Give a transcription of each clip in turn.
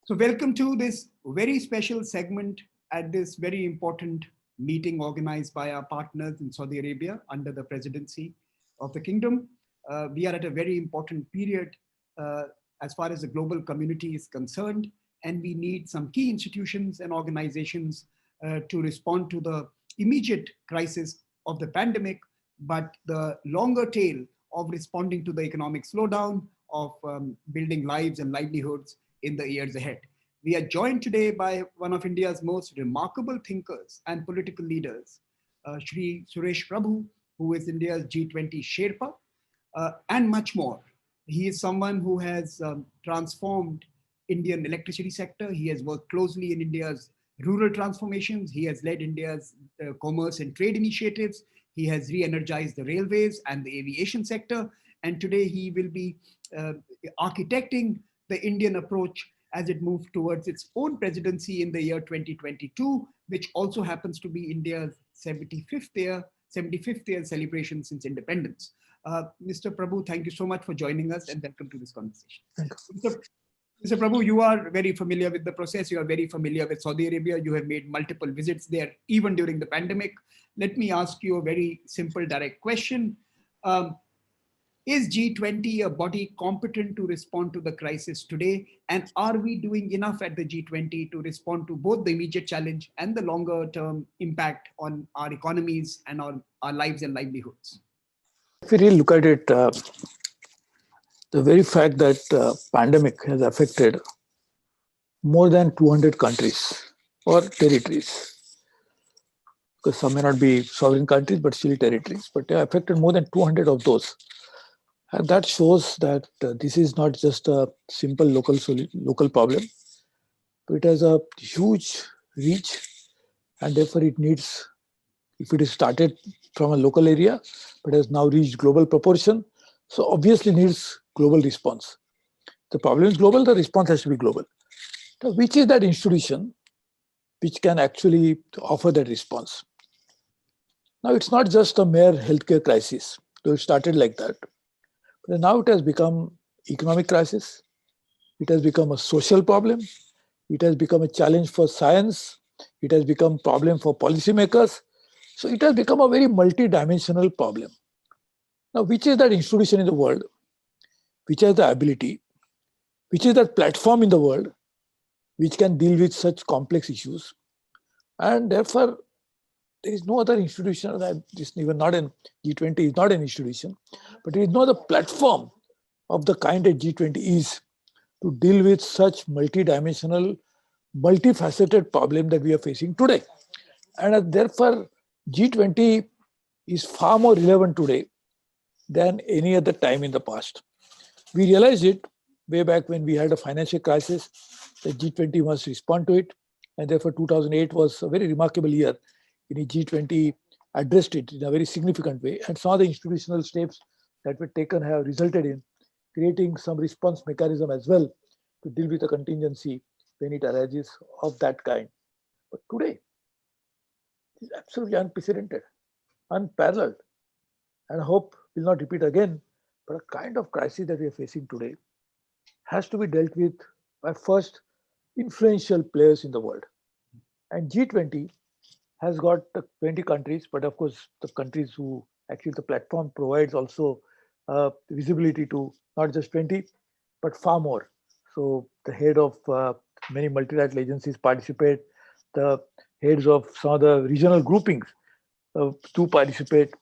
So welcome to this very special segment at this very important meeting organized by our partners in Saudi Arabia under the presidency of the kingdom. We are at a very important period uh, as far as the global community is concerned, and we need some key institutions and organizations to respond to the immediate crisis of the pandemic, but the longer tail of responding to the economic slowdown, of building lives and livelihoods in the years ahead. We are joined today by one of India's most remarkable thinkers and political leaders, Shri Suresh Prabhu, who is India's G20 Sherpa, and much more. He is someone who has transformed Indian electricity sector. He has worked closely in India's rural transformations. He has led India's commerce and trade initiatives. He has re-energized the railways and the aviation sector. And today he will be architecting the Indian approach as it moved towards its own presidency in the year 2022, which also happens to be India's 75th year celebration since independence. Mr. Prabhu, thank you so much for joining us and welcome to this conversation. Mr. Prabhu, you are very familiar with the process. You are very familiar with Saudi Arabia. You have made multiple visits there, even during the pandemic. Let me ask you a very simple, direct question. Is G20 a body competent to respond to the crisis today? And are we doing enough at the G20 to respond to both the immediate challenge and the longer term impact on our economies and our lives and livelihoods? If we really look at it, the very fact that pandemic has affected more than 200 countries or territories, because some may not be sovereign countries, but still territories, but they have affected more than 200 of those. And that shows that this is not just a simple local problem. It has a huge reach, and therefore it needs, if it is started from a local area, but has now reached global proportion, so obviously needs global response. The problem is global, the response has to be global. Now, which is that institution which can actually offer that response? Now, it's not just a mere healthcare crisis, though it started like that. But now it has become economic crisis. It has become a social problem. It has become a challenge for science. It has become a problem for policymakers. So it has become a very multi-dimensional problem. Now, which is that institution in the world, which has the ability, which is that platform in the world, which can deal with such complex issues? And therefore, there is no other institution, that is even not in G20 is not an institution, but there is no other platform of the kind that G20 is to deal with such multi-dimensional, multifaceted problem that we are facing today. And therefore, G20 is far more relevant today than any other time in the past. We realized it way back when we had a financial crisis, that G20 must respond to it. And therefore, 2008 was a very remarkable year in which G20 addressed it in a very significant way. And some of the institutional steps that were taken have resulted in creating some response mechanism as well to deal with a contingency when it arises of that kind. But today, it is absolutely unprecedented, unparalleled, and I hope will not repeat again. But a kind of crisis that we are facing today has to be dealt with by first influential players in the world. And G20 has got 20 countries, but of course, the countries who actually the platform provides also visibility to not just 20, but far more. So the head of many multilateral agencies participate, the heads of some of the regional groupings to participate.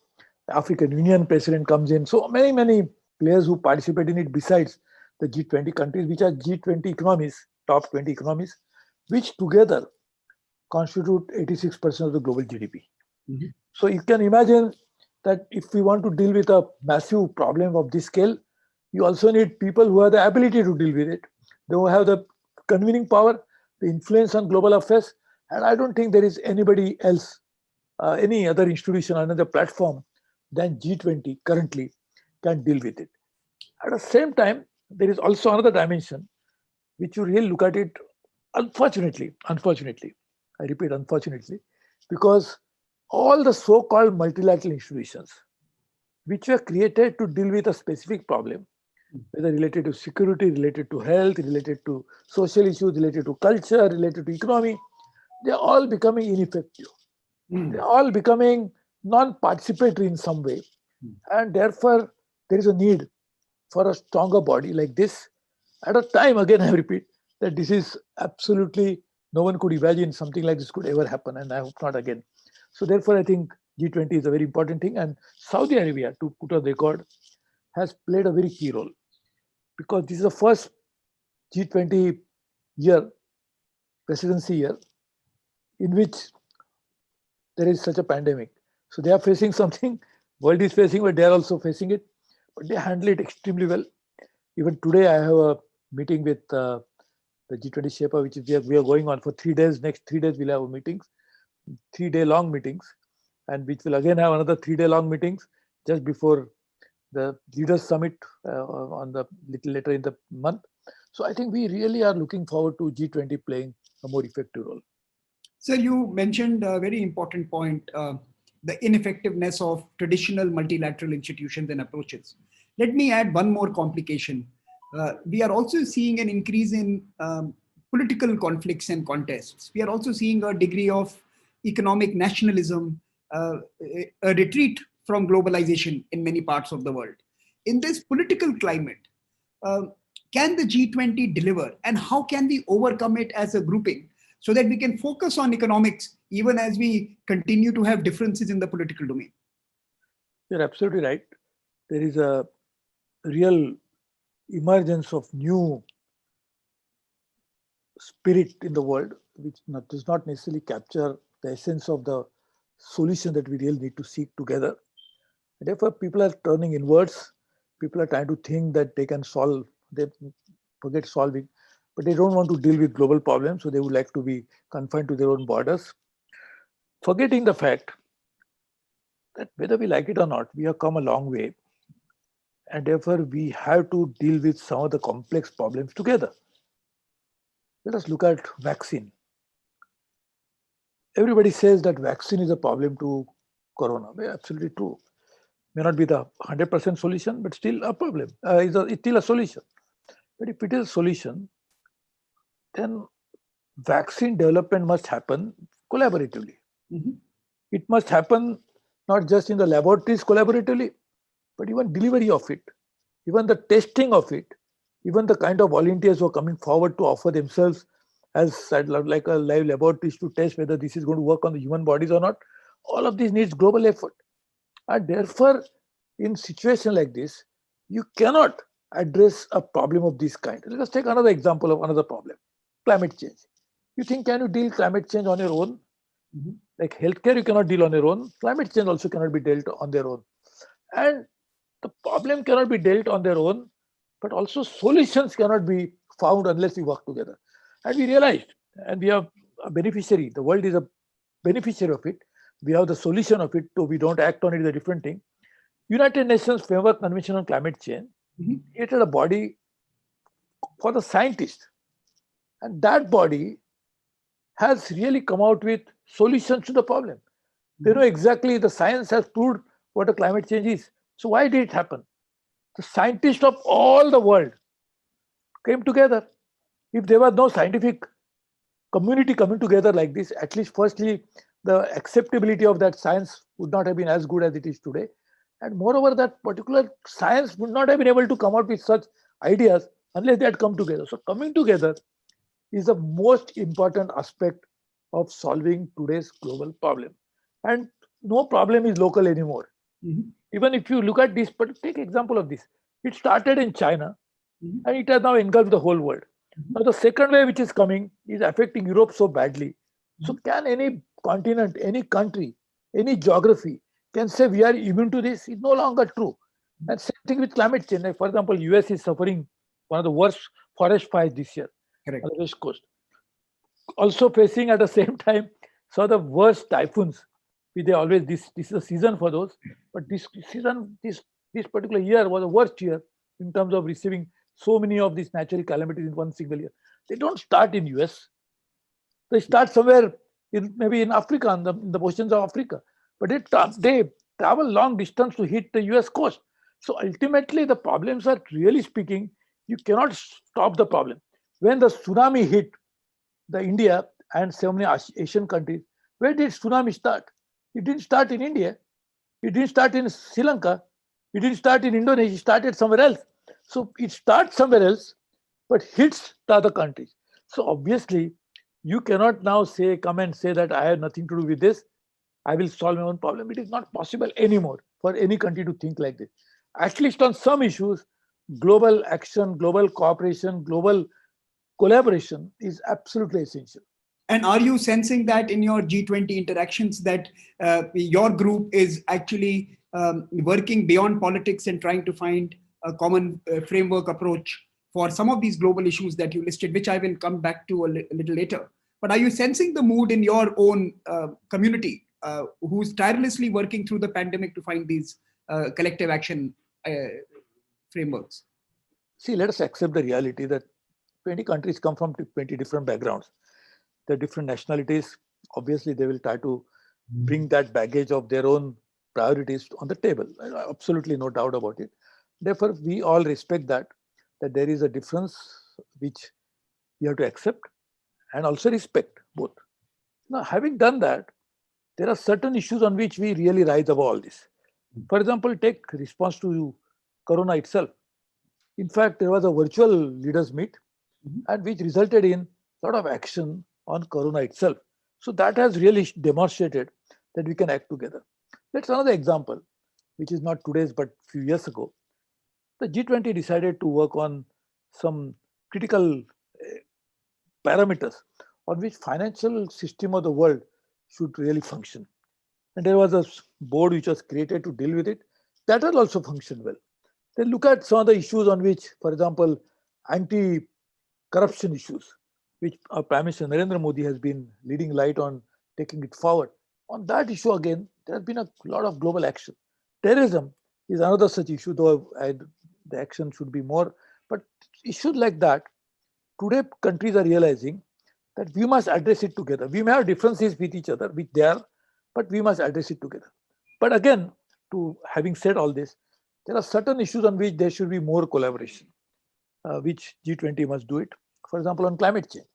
The African Union president comes in. So many players who participate in it besides the G20 countries, which are G20 economies, top 20 economies, which together constitute 86% of the global GDP. Mm-hmm. So you can imagine that if we want to deal with a massive problem of this scale, you also need people who have the ability to deal with it. They who have the convening power, the influence on global affairs. And I don't think there is anybody else, any other institution, another platform than G20 currently can deal with it. At the same time, there is also another dimension, which you really look at it, unfortunately, I repeat, unfortunately, because all the so-called multilateral institutions, which were created to deal with a specific problem, whether related to security, related to health, related to social issues, related to culture, related to economy, they're all becoming ineffective. They're all becoming non-participatory in some way. And therefore, there is a need for a stronger body like this at a time, again, I repeat, that this is absolutely, no one could imagine something like this could ever happen, and I hope not again. So therefore, I think G20 is a very important thing, and Saudi Arabia, to put on record, has played a very key role, because this is the first G20 year, presidency year, in which there is such a pandemic. So they are facing something, world is facing, but they are also facing it, but they handle it extremely well. Even today, I have a meeting with the G20 Sherpa, which is we are going on for 3 days. Next 3 days, we'll have meetings, 3-day long meetings, and which will again have another 3-day long meetings just before the Leaders Summit on the little later in the month. So I think we really are looking forward to G20 playing a more effective role. Sir, you mentioned a very important point, the ineffectiveness of traditional multilateral institutions and approaches. Let me add one more complication. We are also seeing an increase in political conflicts and contests. We are also seeing a degree of economic nationalism, a retreat from globalization in many parts of the world. In this political climate, can the G20 deliver, and how can we overcome it as a grouping so that we can focus on economics even as we continue to have differences in the political domain? You're absolutely right. There is a real emergence of new spirit in the world, which does not necessarily capture the essence of the solution that we really need to seek together. Therefore, people are turning inwards. People are trying to think that they can solve, they forget solving, but they don't want to deal with global problems, so they would like to be confined to their own borders, forgetting the fact that whether we like it or not, we have come a long way, and therefore we have to deal with some of the complex problems together. Let us look at vaccine. Everybody says that vaccine is a problem to corona. Absolutely true. May not be the 100% solution, but still a problem. It's still a solution. But if it is a solution, then vaccine development must happen collaboratively. It must happen not just in the laboratories collaboratively, but even delivery of it, even the testing of it, even the kind of volunteers who are coming forward to offer themselves as like a live laboratories to test whether this is going to work on the human bodies or not. All of this needs global effort. And therefore, in situation like this, you cannot address a problem of this kind. Let us take another example of another problem, climate change. You think, can you deal climate change on your own? Like healthcare, you cannot deal on your own. Climate change also cannot be dealt on their own. And the problem cannot be dealt on their own, but also solutions cannot be found unless we work together. And we realized, and we are a beneficiary, the world is a beneficiary of it. We have the solution of it, so we don't act on it is a different thing. United Nations Framework Convention on Climate Change created a body for the scientists. And that body has really come out with solutions to the problem. They know exactly, the science has proved what a climate change is. So why did it happen? The scientists of all the world came together. If there was no scientific community coming together like this, at least firstly, the acceptability of that science would not have been as good as it is today. And moreover, that particular science would not have been able to come out with such ideas unless they had come together. So coming together is the most important aspect of solving today's global problem. And no problem is local anymore. Even if you look at this, but take example of this. It started in China and it has now engulfed the whole world. Now the second wave which is coming is affecting Europe so badly. So can any continent, any country, any geography can say we are immune to this? It's no longer true. And same thing with climate change. Like for example, US is suffering one of the worst forest fires this year on the West Coast. Also facing at the same time some of the worst typhoons. They always this is a season for those, but this season, this particular year was the worst year in terms of receiving so many of these natural calamities in one single year. They don't start in US. They start somewhere maybe in Africa, in the oceans of Africa. But they travel long distance to hit the US coast. So ultimately, the problems are really speaking, you cannot stop the problem. When the tsunami hit the India and so many Asian countries, where did tsunami start? It didn't start in India. It didn't start in Sri Lanka. It didn't start in Indonesia. It started somewhere else. So it starts somewhere else, but hits the other countries. So obviously, you cannot now come and say that I have nothing to do with this. I will solve my own problem. It is not possible anymore for any country to think like this. At least on some issues, global action, global cooperation, global collaboration is absolutely essential. And are you sensing that in your G20 interactions that your group is actually working beyond politics and trying to find a common framework approach for some of these global issues that you listed, which I will come back to a little later? But are you sensing the mood in your own community who's tirelessly working through the pandemic to find these collective action frameworks? See, let us accept the reality that 20 countries come from 20 different backgrounds. The different nationalities, obviously, they will try to bring that baggage of their own priorities on the table. Absolutely no doubt about it. Therefore, we all respect that there is a difference which we have to accept and also respect both. Now, having done that, there are certain issues on which we really rise above all this. For example, take response to Corona itself. In fact, there was a virtual leaders meet, and which resulted in a lot of action on Corona itself. So that has really demonstrated that we can act together. That's another example, which is not today's but a few years ago. The G20 decided to work on some critical parameters on which financial system of the world should really function. And there was a board which was created to deal with it. That will also function well. Then look at some of the issues on which, for example, anti-corruption issues, which our Prime Minister Narendra Modi has been leading light on taking it forward. On that issue again, there has been a lot of global action. Terrorism is another such issue, though the action should be more. But issues like that, today countries are realizing that we must address it together. We may have differences with each other, which they are, but we must address it together. But again, to having said all this, there are certain issues on which there should be more collaboration, which G20 must do it. For example, on climate change.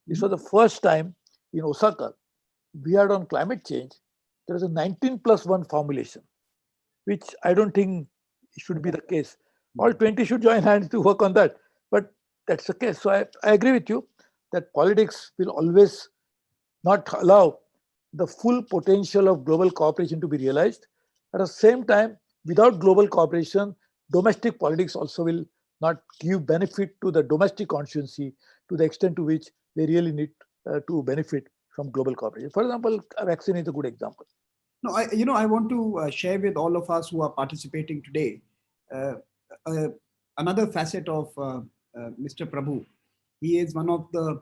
This was the first time in Osaka we had on climate change, there is a 19+1 formulation, which I don't think should be the case. All 20 should join hands to work on that. But that's the case. So I agree with you that politics will always not allow the full potential of global cooperation to be realized. At the same time, without global cooperation, domestic politics also will not give benefit to the domestic consciency to the extent to which they really need to benefit from global cooperation. For example, a vaccine is a good example. No, I want to share with all of us who are participating today uh, another facet of Mr. Prabhu. He is one of the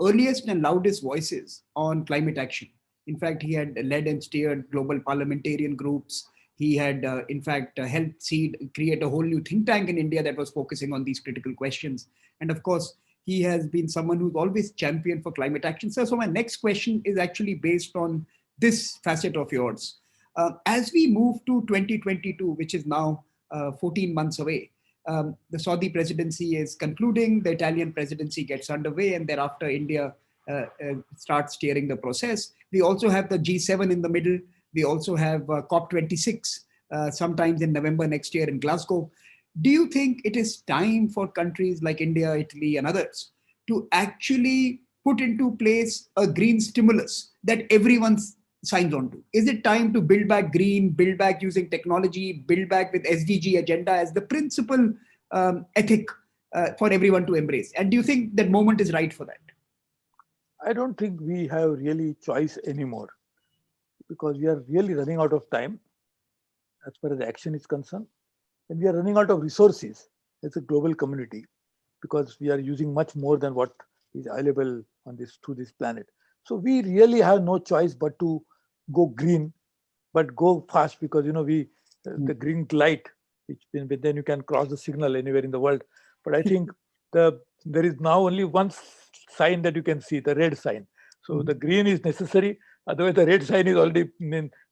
earliest and loudest voices on climate action. In fact, he had led and steered global parliamentarian groups. He had, in fact, helped create a whole new think tank in India that was focusing on these critical questions. And of course, he has been someone who's always championed for climate action. So my next question is actually based on this facet of yours. As we move to 2022, which is now 14 months away, the Saudi presidency is concluding, the Italian presidency gets underway, and thereafter India starts steering the process. We also have the G7 in the middle. We also have COP26 sometimes in November next year in Glasgow. Do you think it is time for countries like India, Italy, and others to actually put into place a green stimulus that everyone signs on to? Is it time to build back green, build back using technology, build back with SDG agenda as the principal ethic for everyone to embrace? And do you think that moment is right for that? I don't think we have really choice anymore, because we are really running out of time as far as action is concerned. And we are running out of resources as a global community, because we are using much more than what is available on this planet. So we really have no choice but to go green, but go fast, because the green light, but then you can cross the signal anywhere in the world. But I think there is now only one sign that you can see, the red sign. So the green is necessary. Otherwise, the red sign is already,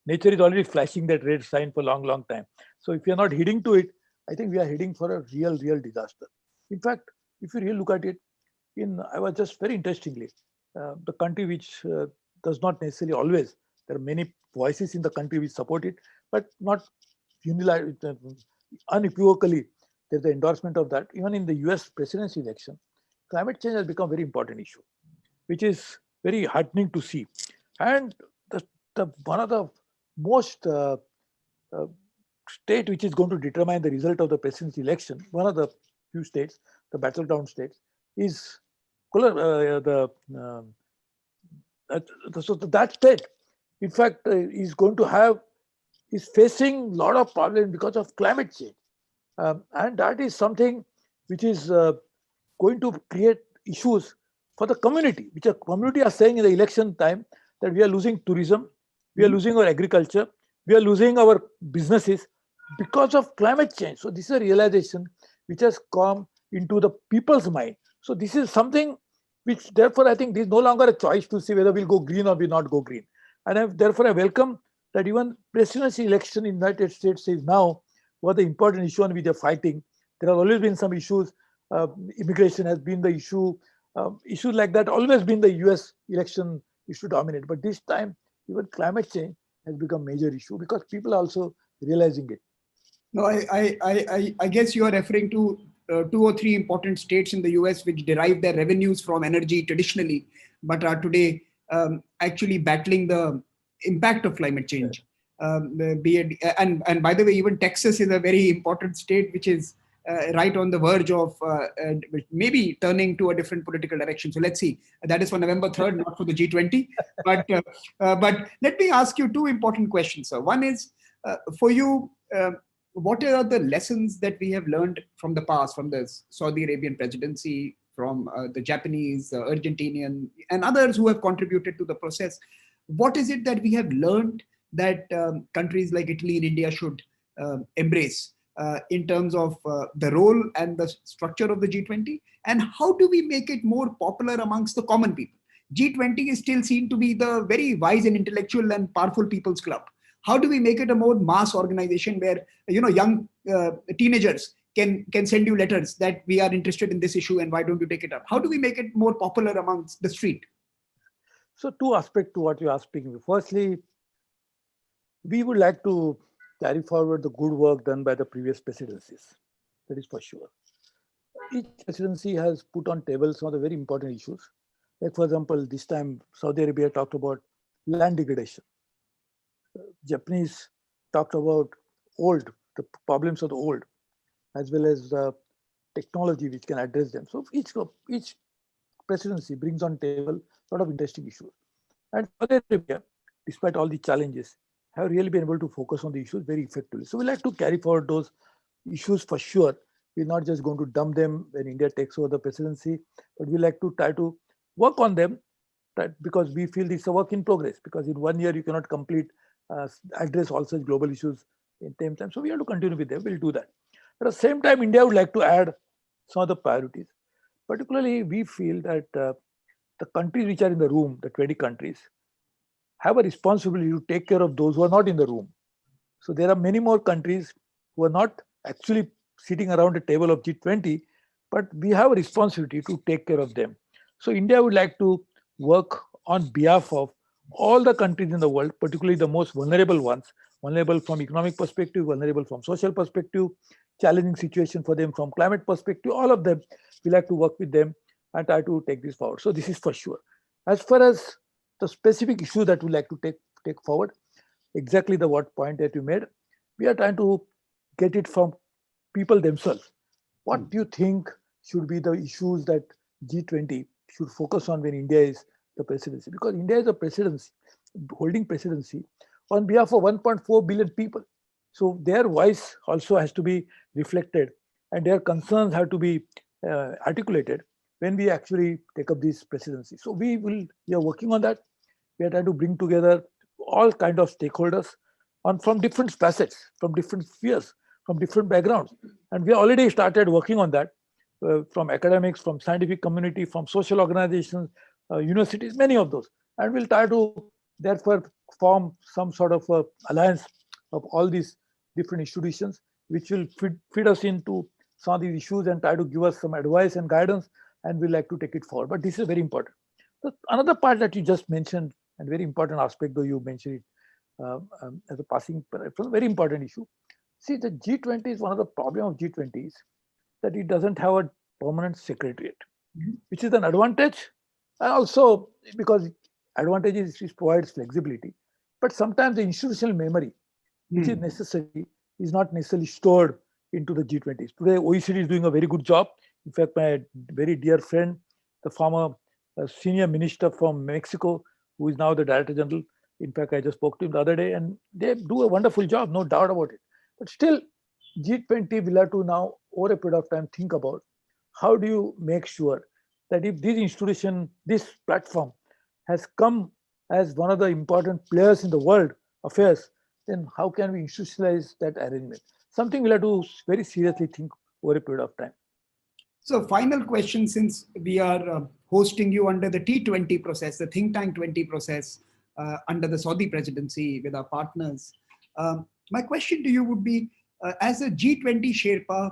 nature is already flashing that red sign for long, long time. So if you are not heading to it, I think we are heading for a real, real disaster. In fact, if you really look at it, I was just very interestingly, the country which does not necessarily always, there are many voices in the country which support it, but not unequivocally, there's the endorsement of that. Even in the US presidency election, climate change has become a very important issue, which is very heartening to see. And one of the most state which is going to determine the result of the presidency election, one of the few states, the battleground states, is so that state, in fact, is facing a lot of problems because of climate change. And that is something which is going to create issues for the community, which the community are saying in the election time that we are losing tourism, we are losing our agriculture, we are losing our businesses because of climate change. So this is a realization which has come into the people's mind. So this is something which, therefore, I think this is no longer a choice to see whether we'll go green or we'll not go green. And therefore, I welcome that even presidency election in the United States is now what the important issue on which they're fighting. There have always been some issues. Immigration has been the issue. Issues like that always been the US election issue dominate. But this time, even climate change has become a major issue because people are also realizing it. No, I guess you are referring to 2 or 3 important states in the US which derive their revenues from energy traditionally, but are today actually battling the impact of climate change. And by the way, even Texas is a very important state which is right on the verge of maybe turning to a different political direction. So let's see. That is for November 3rd, not for the G20. But let me ask you 2 important questions, sir. One is for you. What are the lessons that we have learned from the past, from the Saudi Arabian presidency, from the Japanese, Argentinian, and others who have contributed to the process? What is it that we have learned that countries like Italy and India should embrace in terms of the role and the structure of the G20? And how do we make it more popular amongst the common people? G20 is still seen to be the very wise and intellectual and powerful people's club. How do we make it a more mass organization where young teenagers can send you letters that we are interested in this issue and why don't you take it up? How do we make it more popular amongst the street? So 2 aspects to what you are speaking. Firstly, we would like to carry forward the good work done by the previous presidencies. That is for sure. Each presidency has put on table some of the very important issues. Like, for example, this time Saudi Arabia talked about land degradation. Japanese talked about the problems of the old, as well as the technology which can address them. So each presidency brings on table a lot of interesting issues. And Saudi Arabia, despite all the challenges, have really been able to focus on the issues very effectively. So we like to carry forward those issues for sure. We're not just going to dump them when India takes over the presidency, but we like to try to work on them because we feel it's a work in progress, because in 1 year you cannot address all such global issues in same time. So we have to continue with them. We'll do that. At the same time, India would like to add some of the priorities. Particularly, we feel that the countries which are in the room, the 20 countries, have a responsibility to take care of those who are not in the room. So there are many more countries who are not actually sitting around a table of G20, but we have a responsibility to take care of them. So India would like to work on behalf of all the countries in the world, particularly the most vulnerable ones, vulnerable from economic perspective, vulnerable from social perspective, challenging situation for them from climate perspective, all of them, we like to work with them and try to take this forward. So this is for sure. As far as the specific issue that we like to take forward, exactly the what point that you made, we are trying to get it from people themselves. What do you think should be the issues that G20 should focus on when India is the presidency? Because India is a presidency, holding presidency on behalf of 1.4 billion people. So their voice also has to be reflected and their concerns have to be articulated when we actually take up this presidency. So we are working on that. We are trying to bring together all kinds of stakeholders from different facets, from different spheres, from different backgrounds. And we already started working on that from academics, from scientific community, from social organizations, universities, many of those. And we'll try to therefore form some sort of alliance of all these different institutions, which will feed us into some of these issues and try to give us some advice and guidance, and we like to take it forward. But this is very important. Another part that you just mentioned, and very important aspect, though you mentioned it as a passing, it's a very important issue. See, the G20 is one of the problem of G20s that it doesn't have a permanent secretariat, which is an advantage, and also because advantage is it provides flexibility. But sometimes the institutional memory, which is necessary, is not necessarily stored into the G20s. Today, OECD is doing a very good job. In fact, my very dear friend, the former senior minister from Mexico, who is now the Director General, in fact, I just spoke to him the other day, and they do a wonderful job, no doubt about it. But still, G20 will have to now, over a period of time, think about how do you make sure that if this institution, this platform has come as one of the important players in the world affairs, then how can we institutionalize that arrangement? Something we'll have to very seriously think over a period of time. So final question, since we are hosting you under the T20 process, the think tank 20 process, under the Saudi presidency with our partners. My question to you would be, as a G20 Sherpa,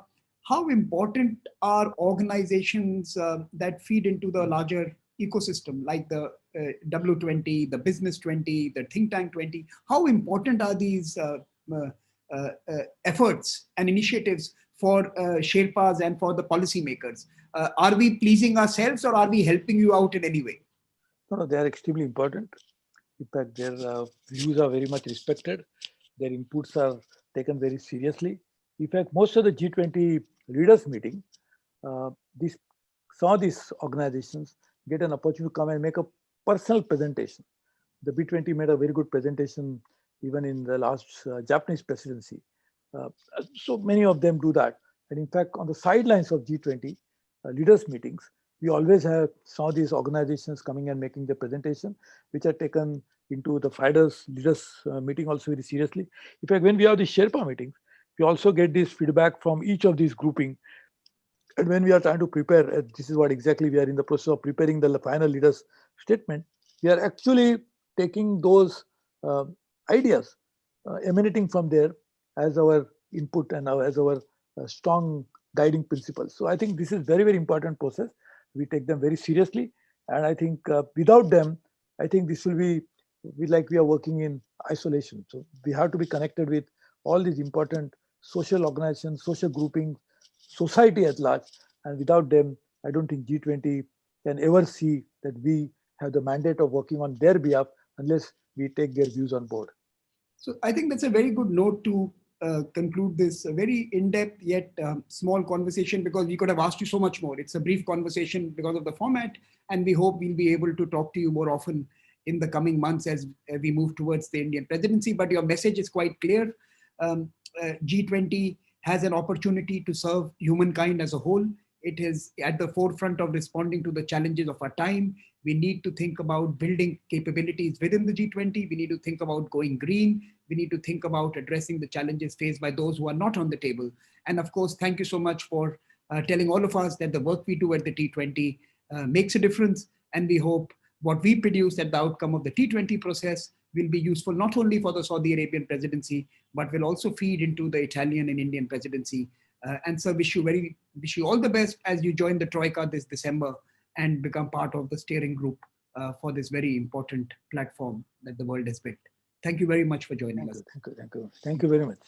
how important are organizations that feed into the larger ecosystem, like the W20, the Business 20, the Think Tank 20? How important are these efforts and initiatives for Sherpas and for the policymakers? Are we pleasing ourselves, or are we helping you out in any way? No, they are extremely important. In fact, their views are very much respected. Their inputs are taken very seriously. In fact, most of the G20 leaders meeting, some of these organizations get an opportunity to come and make a personal presentation. The B20 made a very good presentation even in the last Japanese presidency. So many of them do that. And in fact, on the sidelines of G20 leaders meetings, we always have some of these organizations coming and making the presentation, which are taken into the FIDER's leaders meeting also very seriously. In fact, when we have the Sherpa meetings, we also get this feedback from each of these grouping. And when we are trying to prepare, this is what exactly we are in the process of preparing the final leaders statement, we are actually taking those ideas emanating from there as our input and as our strong guiding principles. So I think this is very, very important process. We take them very seriously. And I think without them, I think this will be like we are working in isolation. So we have to be connected with all these important social organizations, social groupings, society at large. And without them, I don't think G20 can ever see that we have the mandate of working on their behalf unless we take their views on board. So I think that's a very good note to conclude this very in-depth yet small conversation, because we could have asked you so much more. It's a brief conversation because of the format, and we hope we'll be able to talk to you more often in the coming months as we move towards the Indian presidency. But your message is quite clear. G20 has an opportunity to serve humankind as a whole. It is at the forefront of responding to the challenges of our time. We need to think about building capabilities within the G20. We need to think about going green. We need to think about addressing the challenges faced by those who are not on the table. And of course, thank you so much for telling all of us that the work we do at the T20 makes a difference. And we hope what we produce at the outcome of the T20 process will be useful not only for the Saudi Arabian presidency, but will also feed into the Italian and Indian presidency. And so wish you all the best as you join the Troika this December and become part of the steering group for this very important platform that the world has built. Thank you very much for joining us. Thank you very much.